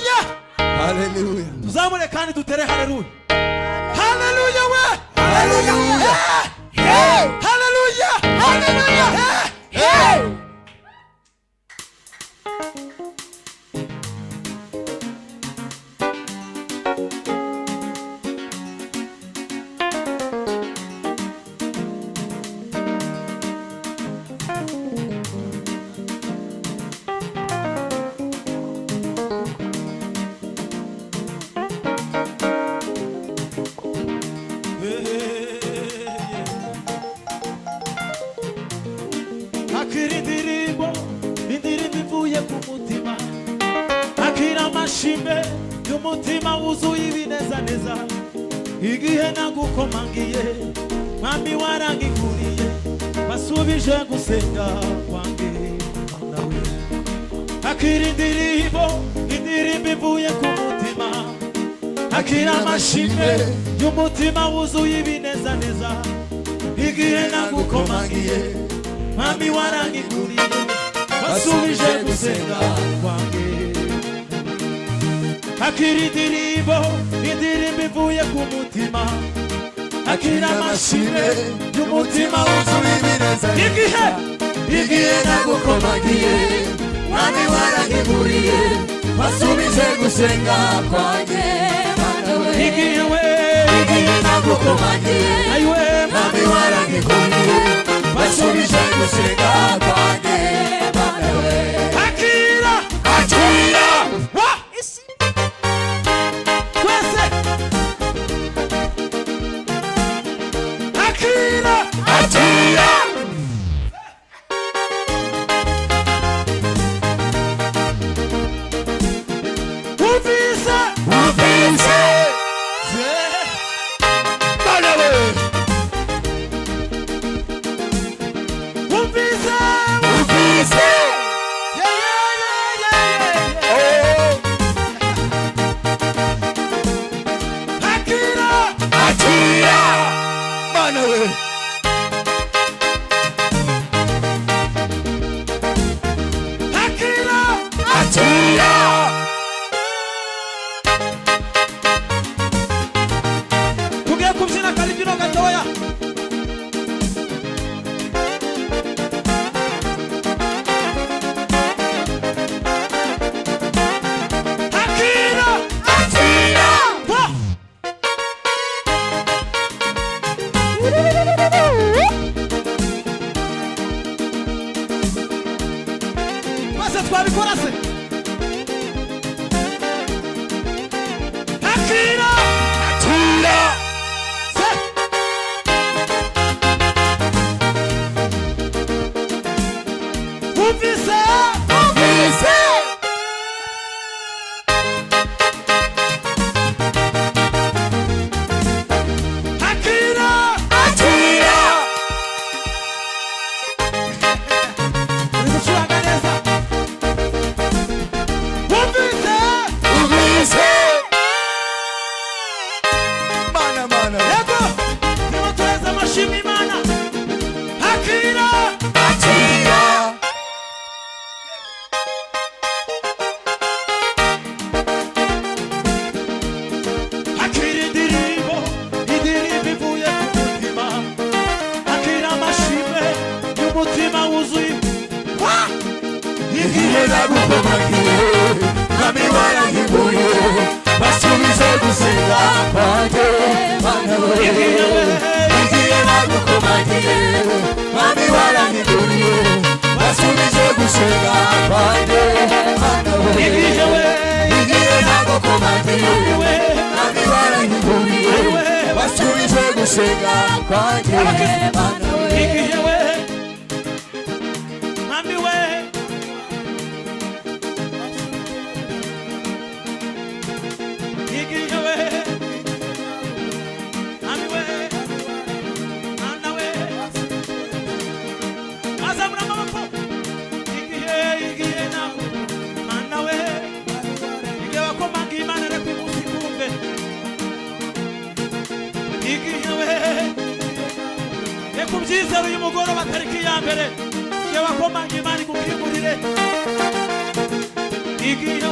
haleluya haleluya tuzamure kandi dutere haleluya haleluya we haleluya haleluya haleluya Shime y'umutima wuzuye ibinezaneza igihe nagukomangiye mwami warangikuriye basubije gusenga kwanjye nawe akira indirimbo ivuye ku mutima akira amashime y'umutima wuzuye ibinezaneza igihe nagukomangiye mwami warangikuriye basubije gusenga kwanjye akira indirimbo ivuye ku mutima akira amashime y'umutima wuzuye ibinezaneza igihe nagukomangiye mwami warangikuriye basubije gusenga kwanjye igihe nagukomangiye mwami warangikuriye basubije gusenga kwanjye akira tugiye kubyina kalibino gatoya Passa twabikora se akira igihe nagukomangiye mwami warangikuriye basubije gusenga kwanjye igihe nagukomangiye mwami warangikuriye basubije gusenga kwanjye igihe nagukomangiye mwami warangikuriye basubije gusenga kwanjye kubyizera uyu mugoroba tariki ya mbere yewe akomanga Imana igukingurire igihe